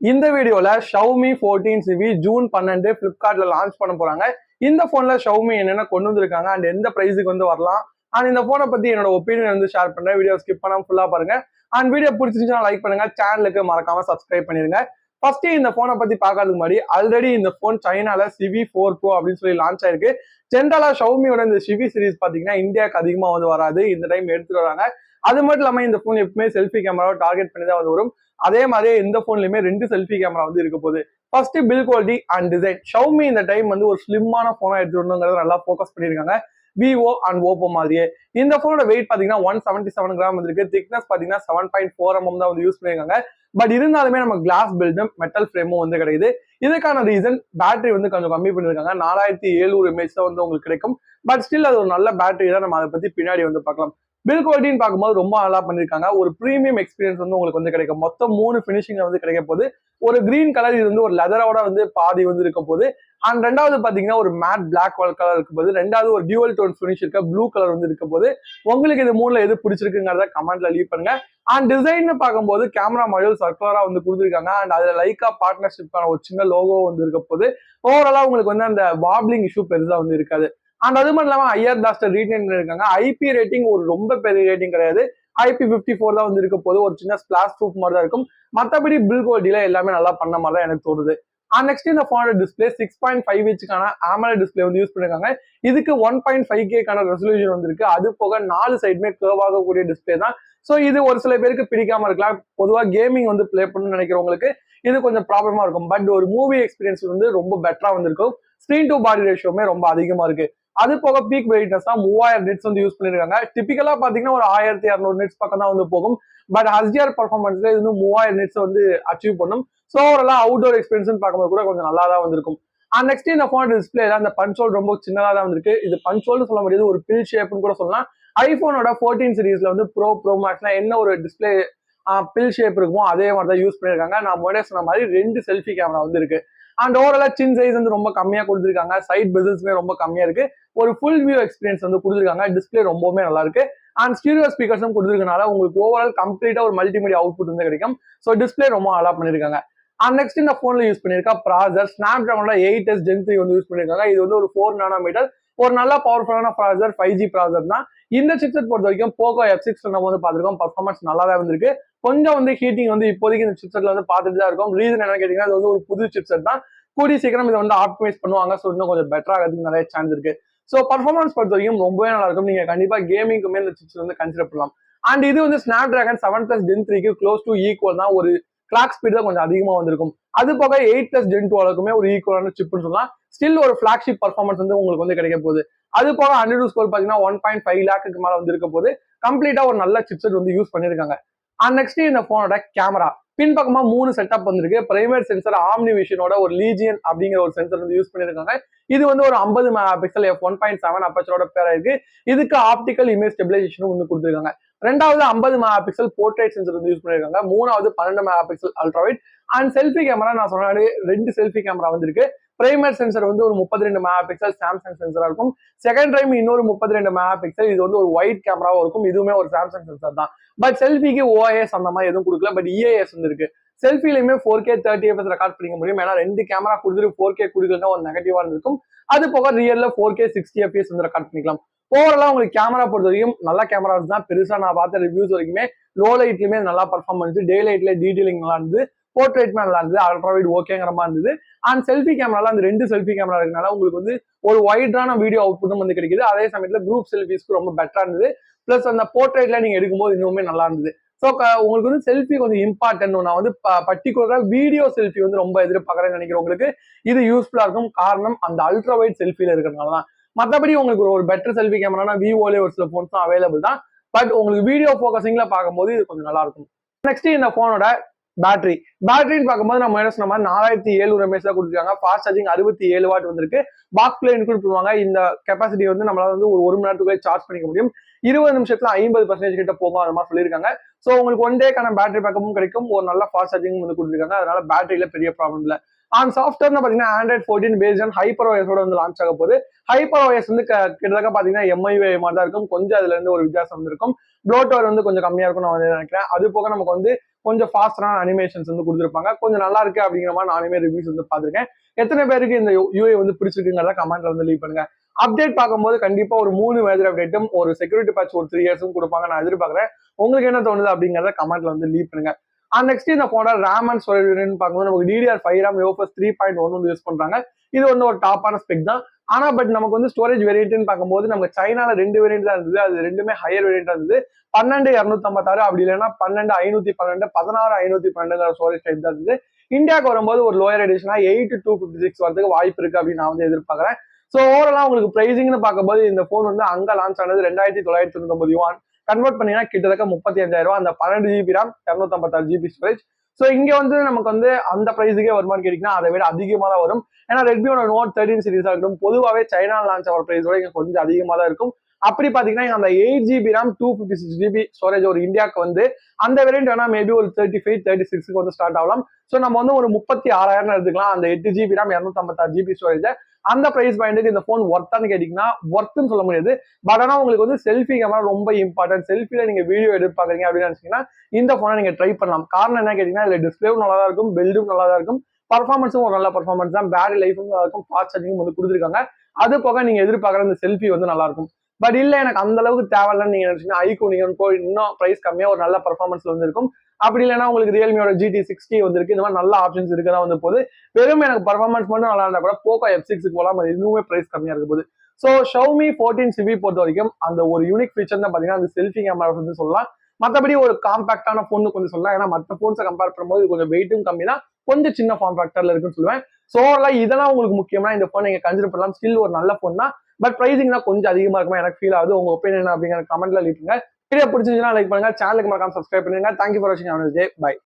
இந்த வீடியோல Xiaomi 14CV June 12 Flipkartல launch பண்ண போறாங்க. இந்த போன்ல Xiaomi என்னென்ன கொண்டு வந்திருக்காங்க அண்ட் எந்த பிரைஸுக்கு வந்து வரலாம் அண்ட் இந்த போனை பத்தி என்னோட ஒப்பீனியன் வந்து ஷேர் பண்றேன். வீடியோ ஸ்கிப் பண்ணாம ஃபுல்லா பாருங்க. அண்ட் வீடியோ பிடிச்சிருந்துச்சுன்னா லைக் பண்ணுங்க, சேனலுக்கு மறக்காம சப்ஸ்கிரைப் பண்ணிருங்க. ஃபர்ஸ்ட் இந்த போனை பத்தி பார்க்கறதுக்கு முன்னாடி ஆல்ரெடி இந்த போன் சைனால Civi 4 Pro அப்படின்னு சொல்லி லான்ச் ஆயிருக்கு. ஜென்ரலா Xiaomiயோட இந்த Civi சீரிஸ் பாத்தீங்கன்னா இந்தியாவுக்கு அதிகமா வந்து வராது, இந்த டைம் எடுத்துட்டு வராங்க. அது மட்டும் இல்லாம இந்த போன் எப்பவுமே செல்ஃபி கேமராவை டார்கெட் பண்ணி தான் வந்து வரும். அதே மாதிரி இந்த போன்லயுமே 2 செல்ஃபி கேமரா வந்து இருக்க போகுது. First bill quality and design. Xiaomi இந்த டைம் வந்து ஒரு ஸ்லிம்மான போனா எடுத்து வரணுங்கிறத நல்லா ஃபோக்கஸ் பண்ணிருக்காங்க. Vivo அண்ட் Oppo மாதிரியே இந்த போனோட வெயிட் பாத்தீங்கன்னா 177 கிராம் இருக்கு. திக்னஸ் பாத்தீங்கன்னா 7.4 mm தான் வந்து யூஸ் பண்ணிருக்காங்க. பட் இருந்தாலுமே நம்ம கிளாஸ் பில்டும் மெட்டல் ஃப்ரேமும் வந்து கிடைக்குது. இதுக்கான ரீசன் பேட்டரி வந்து கொஞ்சம் கம்மி பண்ணிருக்காங்க. 4700 mAh தான் வந்து உங்களுக்கு கிடைக்கும். பட் ஸ்டில் அது ஒரு நல்ல பேட்டரி தான். நம்ம அதை பத்தி பின்னாடி வந்து பார்க்கலாம். பில் குவாலிட்டின்னு பார்க்கும்போது ரொம்ப நல்லா பண்ணிருக்காங்க. ஒரு பிரீமியம் எக்ஸ்பீரியன்ஸ் வந்து உங்களுக்கு வந்து கிடைக்கும். மொத்தம் 3 பினிஷிங் வந்து கிடைக்க போகுது. ஒரு கிரீன் கலர், இது வந்து ஒரு லெதரோட வந்து பாதி வந்து இருக்க போகுது. அண்ட் ரெண்டாவது பாத்தீங்கன்னா ஒரு மேட் பிளாக் கலர் இருக்க போது. ரெண்டாவது ஒரு டியூவல் டோன் பினிஷ் இருக்க ப்ளூ கலர் வந்து இருக்க போது. உங்களுக்கு இது மூணுல எது பிடிச்சிருக்குங்கிறத கமெண்ட்ல லீவ் பண்ணுங்க. அண்ட் டிசைன் பார்க்கும்போது கேமரா மாடியூல் சர்க்குலரா வந்து கொடுத்துருக்காங்க. அண்ட் அதுல லைக்கா பார்ட்னர்ஷிப்கான ஒரு சின்ன லோகோ வந்து இருக்க போது. ஓவராலா உங்களுக்கு வந்து அந்த வாப்லிங் இஷ்யூ பெருசா வந்து இருக்காது. அண்ட் அது மட்டும் இல்லாம ஐஆர் பிளாஸ்டர் ரீடைன் பண்ணிருக்காங்க. ஐபி ரேட்டிங் ஒரு ரொம்ப பெரிய ரேட்டிங் கிடையாது. IP54 தான் வந்து இருக்க போது. ஒரு சின்ன ஸ்பிளாஷ் ப்ரூஃப் மாதிரி தான் இருக்கும். மற்றபடி பில் குவாலிட்டியில எல்லாமே நல்லா பண்ண மாதிரி தான் எனக்கு தோணுது. நெக்ஸ்ட் இந்த போனோட டிஸ்பிளே 6.5 இன்ச்சுக்கான AMOLED டிஸ்பிளே வந்து யூஸ் பண்ணிருக்காங்க. இதுக்கு 1.5K ரெசல்யூஷன் வந்திருக்கு. அது போக 4 சைடுமே கர்வ் ஆகக்கூடிய டிஸ்பிளே தான். ஸோ இது ஒரு சில பேருக்கு பிடிக்காம இருக்கலாம். பொதுவாக கேமிங் வந்து பிளே பண்ணணும்னு நினைக்கிறவங்களுக்கு இது கொஞ்சம் ப்ராப்ளமா இருக்கும். பட் ஒரு மூவி எக்ஸ்பீரியன்ஸ் வந்து ரொம்ப பெட்டரா வந்திருக்கும். ஸ்கிரீன் டு பாடி ரேஷியோமே ரொம்ப அதிகமா இருக்கு. அது போக பீக் பிரைட்னஸ் தான் 3000 நிட்ஸ் வந்து யூஸ் பண்ணிருக்காங்க. டிபிக்கலா பாத்தீங்கன்னா ஒரு 1200 நிட்ஸ் பக்கம் தான் வந்து போகும். பட் HDR பர்ஃபார்மன்ஸ்ல இது 3000 நிட்ஸ் வந்து அச்சீவ் பண்ணும். ஸோ ஓவராலா அவுட்டோர் எக்ஸ்பீரியன்ஸ் பார்க்கும்போது கூட கொஞ்சம் நல்லா தான் வந்திருக்கும். நெக்ஸ்ட் இந்த போன் டிஸ்பிளேல அந்த பஞ்ச் ஹோல் ரொம்ப சின்னதா தான் வந்திருக்கு. இது பஞ்ச் ஹோல்னு சொல்ல முடியாது, ஒரு பில் ஷேப்னு கூட சொல்லலாம். ஐபோனோட 14 சீரீஸ்ல வந்து ப்ரோ மேக்ஸ்ல என்ன ஒரு டிஸ்பிளே பில் ஷேப் இருக்குமோ அதே மாதிரி தான் யூஸ் பண்ணிருக்காங்க. நான் முன்னாடியே சொன்ன மாதிரி 2 செல்ஃபி கேமரா வந்து இருக்கு. அண்ட் ஓவராலா சின் சைஸ் வந்து ரொம்ப கம்மியா கொடுத்துருக்காங்க. சைட் பெசல்ஸ்மே ரொம்ப கம்மியா இருக்கு. ஒரு ஃபுல் வியூ எக்ஸ்பீரியன்ஸ் வந்து கொடுத்துருக்காங்க. டிஸ்பிளே ரொம்பவுமே நல்லா இருக்கு. அண்ட் ஸ்டீரியோ ஸ்பீக்கர்ஸும் கொடுத்துருக்கனால உங்களுக்கு ஓவரால் கம்ப்ளீட்டா ஒரு மல்டிமீடியா அவுட்புட் வந்து கிடைக்கும். ஸோ டிஸ்பிளே ரொம்ப நல்லா பண்ணிருக்காங்க. அண்ட் நெக்ஸ்ட் இந்த போன்ல யூஸ் பண்ணிருக்கா ப்ராசர் ஸ்னாப்டிராகனோட 8S Gen 3 வந்து யூஸ் பண்ணிருக்காங்க. இது வந்து ஒரு 4 நானோமீட்டர் ஒரு நல்ல பவர்ஃபுல்லான ப்ராசர், 5G ப்ராசர் தான். இந்த சிப்செட் பொறுத்த வரைக்கும் போகோ F6 நம்ம வந்து பார்த்துருக்கோம். பர்ஃபார்மன்ஸ் நல்லா தான் வந்திருக்கு. கொஞ்சம் வந்து ஹீட்டிங் வந்து இப்போதைக்கு இந்த சிப்செட்ல வந்து பார்த்துட்டு தான் இருக்கும். ரீசன் என்ன கேட்டீங்கன்னா இது வந்து ஒரு புது சிப்செட் தான். கூடிய சீக்கிரம் இதை வந்து ஆப்டிமைஸ் பண்ணுவாங்க. ஸோ இன்னும் கொஞ்சம் பெட்டர் ஆகிறதுக்கு நிறைய சான்ஸ் இருக்கு. ஸோ பர்ஃபார்மன்ஸ் பொறுத்த வரைக்கும் ரொம்பவே நல்லா இருக்கும். நீங்க கண்டிப்பா கேமிங்குமே இந்த சிப்ஸ் வந்து கன்சிடர் பண்ணலாம். அண்ட் இது வந்து ஸ்னாப்டிராகன் 7+ Gen 3க்கு க்ளோஸ் டு ஈக்குவல் தான். ஒரு கிளாக் ஸ்பீட் தான் கொஞ்சம் அதிகமா வந்திருக்கும். அது போக 8+ Gen 2 அளவுக்குமே ஒரு ஈக்குவலான சிப்னு சொல்லலாம். ஸ்டில் ஒரு பிளாக்ஷிப் பர்ஃபார்மன்ஸ் வந்து உங்களுக்கு வந்து கிடைக்க போகுது. அது போக ANTUTU ஸ்கோர் பாத்தீங்கன்னா 1.5 லேக்கு மேல வந்து இருக்க போது. கம்ப்ளீட்டா ஒரு நல்ல சிப்செட் வந்து யூஸ் பண்ணிருக்காங்க. அண்ட் நெக்ஸ்ட் இந்த போனோட கேமரா பின்பக்கமா 3 செட்டப் வந்திருக்கு. பிரைமரி சென்சர் ஆம்னி விஷனோட ஒரு லீஜியன் அப்படிங்கிற ஒரு சென்சர் வந்து யூஸ் பண்ணிருக்காங்க. இது வந்து ஒரு 50 மெகா பிக்சல் f1.7 அப்பச்சரோட பேரா இருக்கு. இதுக்கு ஆப்டிக்கல் இமேஜ் ஸ்டெபிலைசேஷனும் வந்து கொடுத்துருக்காங்க. ரெண்டாவது 50 மெகா பிக்சல் போர்ட்ரேட் சென்சர் வந்து யூஸ் பண்ணிருக்காங்க. மூணாவது 12 mega pixel ultrawide. And selfie camera நான் சொன்ன 2 செல்ஃபி கேமரா வந்திருக்கு. பிரைமரி சென்சர் வந்து ஒரு 32 மெகா பிக்சல் சாம்சங் சென்சரா இருக்கும். செகண்ட் டைம் இன்னொரு 32 மெகா பிக்சல், இது வந்து ஒரு ஒயிட் கேமராவும் இருக்கும். இதுவுமே ஒரு சாம்சங் சென்சர் தான். பட் செல்ஃபிக்கு OIS அந்த மாதிரி எதுவும் கொடுக்கல. பட் EIS வந்து இருக்கு. செல்ஃபிலையுமே 4K 30fps ரெக்கார்ட் பண்ணிக்க முடியும். ஏன்னா 2 கேமரா கொடுத்துட்டு 4K கொடுக்கலன்னா ஒரு நெகட்டிவா இருக்கும். அது போக ரியல்ல 4K 60fps வந்து ரெக்கார்ட் பண்ணிக்கலாம். ஓவராலா உங்களுக்கு கேமரா பொறுத்த வரைக்கும் நல்ல கேமராஸ் தான். பெருசா நான் பார்த்த ரிவ்யூஸ் வரைக்குமே லோ லைட்லயுமே நல்லா பர்ஃபார்ம் பண்ணுச்சு. டே லைட்ல டீடைலிங் நல்லா இருந்தது. போர்ட்ரேட்மே நல்லா இருந்தது. அல்ட்ராவைட் ஓகேங்கிற மாதிரி இருந்தது. அண்ட் செல்ஃபி கேமரால அந்த 2 செல்ஃபி கேமரா இருக்கனால உங்களுக்கு வந்து ஒரு வைடான வீடியோ அவுட்புட்டும் வந்து கிடைக்குது. அதே சமயத்துல குரூப் செல்ஃபிஸ்க்கு ரொம்ப பெட்டரா இருந்தது. பிளஸ் அந்த போர்ட்ரேட்ல நீங்க எடுக்கும்போது இன்னுமே நல்லா இருந்தது. ஸோ உங்களுக்கு வந்து செல்ஃபி கொஞ்சம் இம்பார்ட்டன்ட். நான் வந்து பர்டிகுலரா வீடியோ செல்ஃபி வந்து ரொம்ப எதிர்பார்க்கறேன்னு நினைக்கிறவங்களுக்கு இது யூஸ்ஃபுல்லா இருக்கும். காரணம் அந்த அல்ட்ராவைட் செல்ஃபில இருக்கிறதுனால தான். மற்றபடி உங்களுக்கு ஒரு பெட்டர் செல்ஃபி கேமரானா விவோலே ஒரு சில போன்ஸ் தான் அவைலபிள் தான். பட் உங்களுக்கு வீடியோ போக்கசிங்ல பார்க்கும்போது இது கொஞ்சம் நல்லா இருக்கும். நெக்ஸ்ட் இந்த போனோட பேட்டரின்னு பார்க்கும்போது நம்ம என்ன சொன்ன மாதிரி 4700 mAh தான் கொடுத்துருக்காங்க. ஃபாஸ்ட் சார்ஜிங் 67 வாட் வந்திருக்கு. பாக்ஸ்ல இன்க்ளூட் பண்ணுவாங்க. இந்த கெப்பாசிட்டி வந்து நம்மளால வந்து ஒரு மணி நேரத்துக்குள்ளே சார்ஜ் பண்ணிக்க முடியும். 20 நிமிஷத்துல 50% கிட்ட போகும் அது மாதிரி சொல்லியிருக்காங்க. ஸோ உங்களுக்கு ஒன் டேக்கான பேட்டரி பேக்கப்பும் கிடைக்கும். ஒரு நல்ல ஃபாஸ்ட் சார்ஜிங் வந்து கொடுத்துருக்காங்க. அதனால பேட்டரியில பெரிய ப்ராப்ளம் இல்லை. அண்ட் சாஃப்ட்வேர்னு பாத்தீங்கன்னா Android 14 பேஸ்ட் ஆன் HyperOS வந்து லான்ச் ஆக போகுது. HyperOS வந்து கிட்டத்தட்ட பாத்தீங்கன்னா MIUI மாதிரி தான் இருக்கும். கொஞ்சம் அதுல இருந்து ஒரு வித்தியாசம் வந்து இருக்கும். ப்ளோட்வேர் வந்து கொஞ்சம் கம்மியா இருக்கும் நான் நினைக்கிறேன். அது போக நமக்கு வந்து கொஞ்சம் ஃபாஸ்டான அனிமேஷன்ஸ் வந்து கொடுத்துருப்பாங்க. கொஞ்சம் நல்லா இருக்கு அப்படிங்கிற மாதிரி நானுமே ரிவ்யூஸ் வந்து பார்த்துருக்கேன். எத்தனை பேருக்கு இந்த யூஐ வந்து பிடிச்சிருக்குங்கிறத கமெண்ட்ல வந்து லீவ் பண்ணுங்க. அப்டேட் பார்க்கும்போது கண்டிப்பா ஒரு 3 மேஜர் அப்டேட்டும் ஒரு செக்யூரிட்டி பேட்ச் ஒரு 3 இயர்ஸும் கொடுப்பாங்க நான் எதிர்பார்க்குறேன். உங்களுக்கு என்ன தோணுது அப்படிங்கிறத கமெண்ட்ல வந்து லீவ் பண்ணுங்க. நெக்ஸ்ட் இந்த போனோட ரேம் அண்ட் ஸ்டோரேஜ் பார்க்கும்போது நமக்கு DDR5 RAM UFS 3.1 வந்து யூஸ் பண்றாங்க. இது வந்து ஒரு டாப்பான ஸ்பெக் தான். ஆனா பட் நமக்கு வந்து ஸ்டோரேஜ் வேரியன்ட்னு பார்க்கும்போது நமக்கு சைனால 2 வேரியன்ட் தான் இருந்தது. அது ரெண்டுமே ஹையர் வேரியன்ட் இருந்தது. 12256 அப்படி இல்லைன்னா 12512 16512 ஸ்டோரேஜ் டைப் தான் இருந்தது. இந்தியாவுக்கு வரும்போது ஒரு லோயர் எடிஷனா 8256 வரதுக்கு வாய்ப்பு இருக்கு அப்படின்னு நான் வந்து எதிர்பார்க்குறேன். ஸோ ஓவராலா உங்களுக்கு பிரைசிங்னு பார்க்கும்போது இந்த போன் வந்து அங்க லான்ச் ஆனது 2999 யுவான். கன்வெர்ட் பண்ணீங்கன்னா கிட்டத்தட்ட 35,000 அந்த 12 GB RAM 256 GB storage. So இங்க வந்து நமக்கு வந்து அந்த பிரைஸுக்கே வருமானு கேட்டீங்கன்னா அதை விட அதிகமா தான் வரும். ஏன்னா ரெட்மியோட நோட் 13 சீரிஸா இருக்கட்டும் பொதுவாகவே சைனா லான்ச் ஆகிற பிரைஸோட இங்க கொஞ்சம் அதிகமா தான் இருக்கும். அப்படி பாத்தீங்கன்னா அந்த 8 GB RAM 256 GB ஸ்டோரேஜ் ஒரு இந்தியாவுக்கு வந்து அந்த வேரியன்ட் வேணா மேபி ஒரு 35 36க்கு வந்து ஸ்டார்ட் ஆகலாம். ஸோ நம்ம வந்து ஒரு 36,000 எடுத்துக்கலாம் அந்த 8 GB RAM 256 GB ஸ்டோரேஜ். அந்த பிரைஸ் பாயிண்ட்டுக்கு இந்த போன் ஒர்த்தான்னு கேட்டீங்கன்னா ஒர்த்துன்னு சொல்ல முடியாது. பட் ஆனா உங்களுக்கு வந்து செல்ஃபி கேமரா ரொம்ப இம்பார்ட்டன்ட். செல்ஃபில நீங்க வீடியோ எதிர்பார்க்குறீங்க அப்படின்னு நினைச்சீங்கன்னா இந்த போனை நீங்க ட்ரை பண்ணலாம். காரணம் என்ன கேட்டீங்கன்னா இதுல டிஸ்பிளேவும் நல்லா தான் இருக்கும், பில்டும் நல்லா தான் இருக்கும், பர்ஃபார்மன்ஸும் ஒரு நல்ல பர்ஃபார்மன்ஸ் தான், பேட்டரி லைஃபும் நல்லா இருக்கும், ஃபாஸ்ட் சார்ஜிங்கும் வந்து கொடுத்துருக்காங்க. அது போக நீங்க எதிர்பார்க்குற இந்த செல்ஃபி வந்து நல்லா இருக்கும். பட் இல்ல எனக்கு அந்த அளவுக்கு தேவையில்லைன்னு நீங்க நினைச்சீங்கன்னா ஐகோ நீங்க இன்னும் பிரைஸ் கம்மியா ஒரு நல்ல பர்ஃபார்மன்ஸ்ல வந்து இருக்கும். அப்படி இல்லைன்னா உங்களுக்கு ரியல்மியோட GT60 வந்துருக்கு. இந்த மாதிரி நல்ல ஆப்ஷன்ஸ் இருக்குதான் வந்து போகுது. வெறும் எனக்கு பர்ஃபார்மன்ஸ் மட்டும் நல்லா இருந்தா கூட போக்கோ F6க்கு போகலாம். அது இன்னுமே பிரைஸ் கம்மியா இருக்க போகுது. ஸோ Xiaomi 14CV பொறுத்த வரைக்கும் அந்த ஒரு யூனிக் ஃபீச்சர் தான் பாத்தீங்கன்னா அந்த செல்ஃபி கேமரா வந்து சொல்லலாம். மற்றபடி ஒரு காம்பாக்டான போன் கொஞ்சம் சொல்லலாம். ஏன்னா மற்ற போன்ஸை கம்பேர் பண்ணும்போது கொஞ்சம் வெயிட்டும் கம்மி தான், கொஞ்சம் சின்ன ஃபார்ம் ஃபேக்டர்ல இருக்குன்னு சொல்லுவேன். ஸோ இதெல்லாம் உங்களுக்கு முக்கியமா இந்த போன் நீங்க கன்சிடர் பண்ணலாம். ஸ்டில் ஒரு நல்ல போன் தான். பட் பிரைசிங் தான் கொஞ்சம் அதிகமா இருக்குமா எனக்கு ஃபீல் ஆகுது. உங்க ஒப்பீனியன் அப்படிங்கிற கமெண்ட்ல லீவ் பண்ணுங்க. வீடியோ பிடிச்சிருந்துச்சுன்னா லைக் பண்ணுங்க, சேனலுக்கு மறக்காம சப்ஸ்கிரைப் பண்ணுங்க. தேங்க்யூ ஃபார் வாட்சிங். பை.